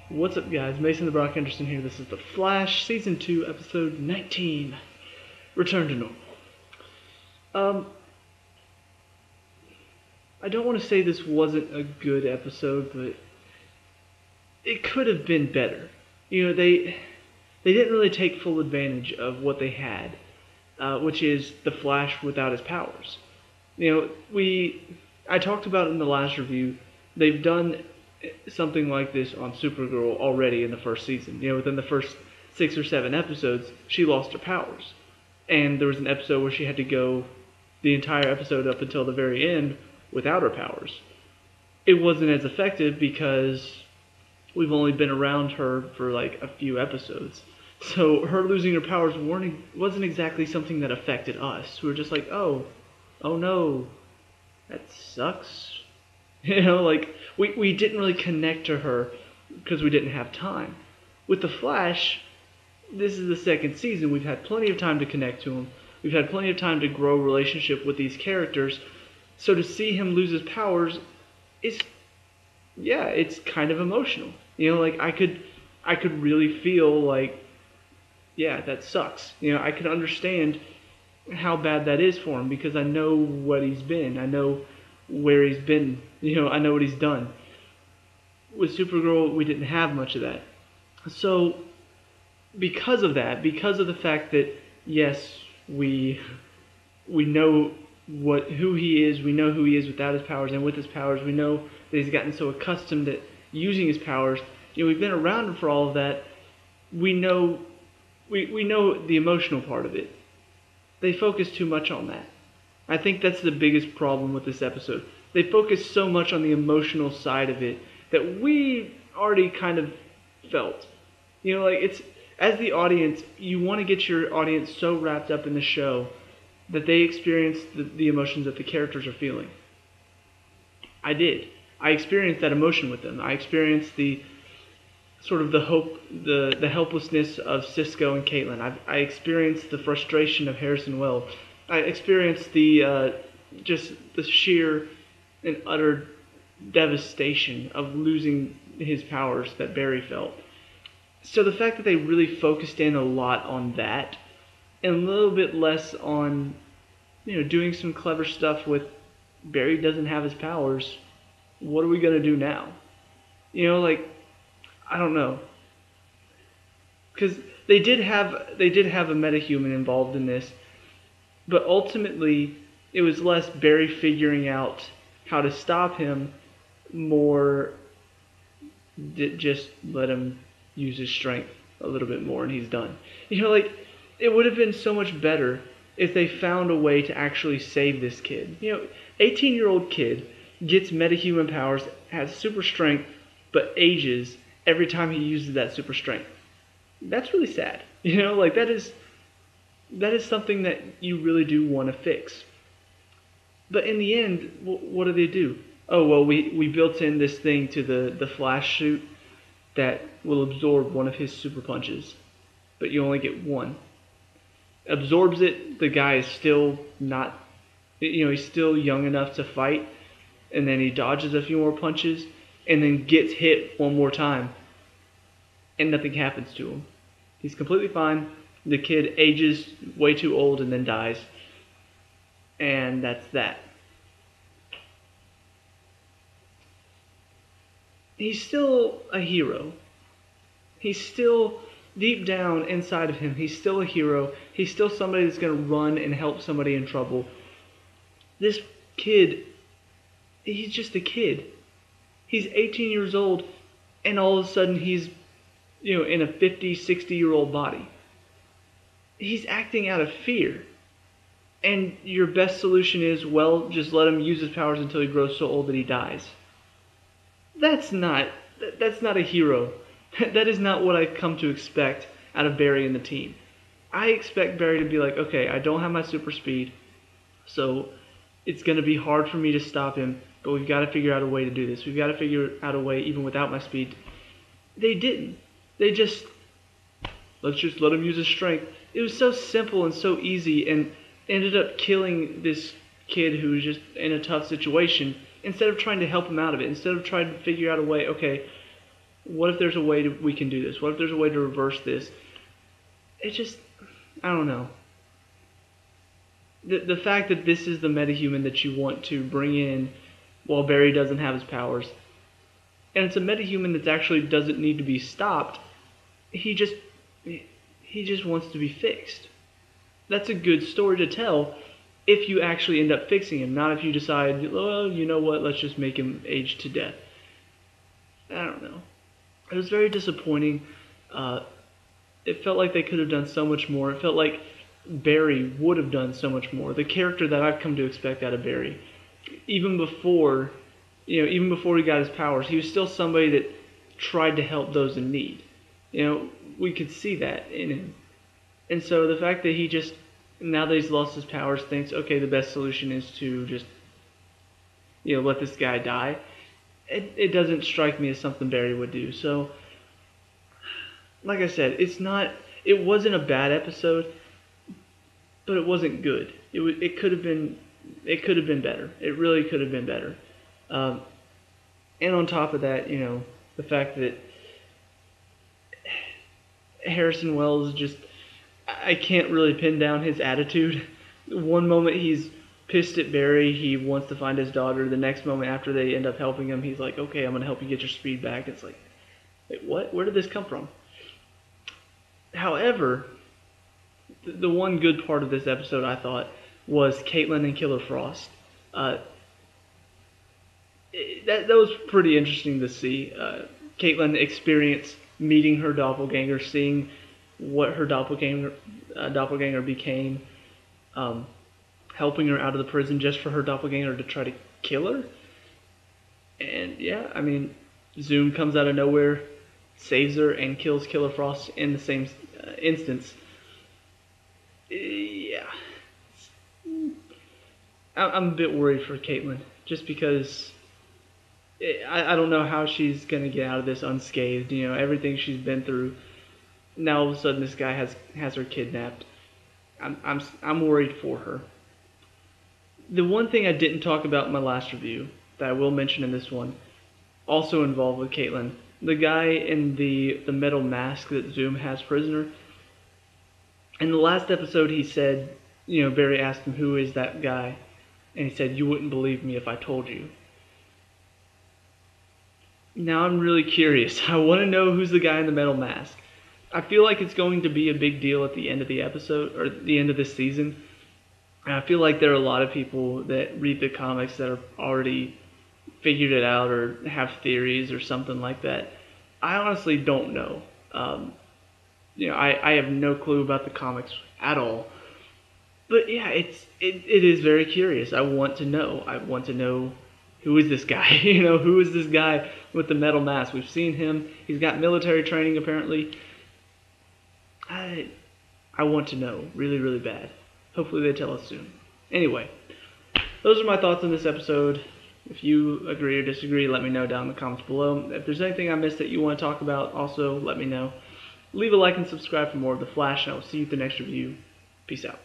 What's up, guys? Mason the Brock Henderson here. This is The Flash, Season 2, Episode 19. Return to normal. I don't want to say this wasn't a good episode, but it could have been better. You know, they didn't really take full advantage of what they had, which is the Flash without his powers. You know, I talked about it in the last review. They've done something like this on Supergirl already in the first season. You know, within the first 6 or 7 episodes, she lost her powers. And there was an episode where she had to go the entire episode up until the very end without her powers. It wasn't as effective because we've only been around her for like a few episodes. So her losing her powers wasn't exactly something that affected us. We were just like, oh no, that sucks. You know, like, we didn't really connect to her because we didn't have time. With The Flash, this is the second season. We've had plenty of time to connect to him. We've had plenty of time to grow a relationship with these characters. So to see him lose his powers it's kind of emotional. You know, like, I could really feel like, yeah, that sucks. You know, I could understand how bad that is for him because I know what he's been. I know where he's been. You know, I know what he's done. With Supergirl, we didn't have much of that. So, because of that, because of the fact that, yes, we know who he is, we know who he is without his powers, and with his powers, we know that he's gotten so accustomed to using his powers. You know, we've been around him for all of that. We know the emotional part of it. They focus too much on that. I think that's the biggest problem with this episode. They focus so much on the emotional side of it that we already kind of felt. You know, like, it's, as the audience, you want to get your audience so wrapped up in the show that they experience the emotions that the characters are feeling. I did. I experienced that emotion with them. I experienced the sort of the hope, the helplessness of Cisco and Caitlin. I experienced the frustration of Harrison Wells. I experienced just the sheer and utter devastation of losing his powers that Barry felt. So the fact that they really focused in a lot on that, and a little bit less on, you know, doing some clever stuff with Barry doesn't have his powers, what are we going to do now? You know, like, I don't know. Because they did have a metahuman involved in this, but ultimately it was less Barry figuring out how to stop him, more just let him use his strength a little bit more and he's done. You know, like, it would have been so much better if they found a way to actually save this kid. You know, 18-year-old kid gets metahuman powers, has super strength, but ages every time he uses that super strength. That's really sad. You know, like, that is something that you really do want to fix. But in the end, what do? Oh, well, we built in this thing to the Flash suit that will absorb one of his super punches, but you only get one. Absorbs it, the guy is still not, you know, he's still young enough to fight, and then he dodges a few more punches, and then gets hit one more time, and nothing happens to him. He's completely fine. The kid ages way too old and then dies. And that's that. He's still a hero. He's still, deep down inside of him, he's still a hero. He's still somebody that's going to run and help somebody in trouble. This kid, he's just a kid. He's 18 years old, and all of a sudden he's, you know, in a 50, 60-year-old body. He's acting out of fear. And your best solution is, well, just let him use his powers until he grows so old that he dies. That's not a hero. That is not what I've come to expect out of Barry and the team. I expect Barry to be like, okay, I don't have my super speed, so it's going to be hard for me to stop him, but we've got to figure out a way to do this. We've got to figure out a way, even without my speed. They didn't. Let's just let him use his strength. It was so simple and so easy, and ended up killing this kid who was just in a tough situation instead of trying to help him out of it, instead of trying to figure out a way, okay, What if there's a way we can do this? What if there's a way to reverse this? It just, I don't know. The fact that this is the metahuman that you want to bring in while Barry doesn't have his powers, and it's a metahuman that actually doesn't need to be stopped. He just wants to be fixed. That's a good story to tell if you actually end up fixing him, not if you decide, well, you know what, let's just make him age to death. I don't know. It was very disappointing. It felt like they could have done so much more. It felt like Barry would have done so much more. The character that I've come to expect out of Barry, even before he got his powers, he was still somebody that tried to help those in need. We could see that in him. And so the fact that he just, now that he's lost his powers, thinks, okay, the best solution is to just, let this guy die. It doesn't strike me as something Barry would do. So, like I said, it wasn't a bad episode, but it wasn't good. It could have been better. It really could have been better. And on top of that, the fact that Harrison Wells just, I can't really pin down his attitude. One moment he's pissed at Barry, he wants to find his daughter. The next moment after they end up helping him, he's like, okay, I'm going to help you get your speed back. It's like, wait, what? Where did this come from? However, the one good part of this episode, I thought, was Caitlin and Killer Frost. That was pretty interesting to see. Caitlin experience meeting her doppelganger, seeing what her doppelganger became, helping her out of the prison just for her doppelganger to try to kill her. And yeah, I mean, Zoom comes out of nowhere, saves her, and kills Killer Frost in the same instance. Yeah. I'm a bit worried for Caitlin, just because I don't know how she's going to get out of this unscathed. Everything she's been through. Now all of a sudden this guy has her kidnapped. I'm worried for her. The one thing I didn't talk about in my last review that I will mention in this one, also involved with Caitlin, the guy in the metal mask that Zoom has prisoner. In the last episode he said, Barry asked him, who is that guy? And he said, you wouldn't believe me if I told you. Now I'm really curious. I want to know who's the guy in the metal mask. I feel like it's going to be a big deal at the end of the episode, or the end of this season. And I feel like there are a lot of people that read the comics that are already figured it out or have theories or something like that. I honestly don't know. I have no clue about the comics at all. But yeah, it is very curious. I want to know. I want to know, who is this guy? Who is this guy with the metal mask? We've seen him. He's got military training apparently. I want to know really, really bad. Hopefully they tell us soon. Anyway, those are my thoughts on this episode. If you agree or disagree, let me know down in the comments below. If there's anything I missed that you want to talk about, also let me know. Leave a like and subscribe for more of The Flash, and I will see you at the next review. Peace out.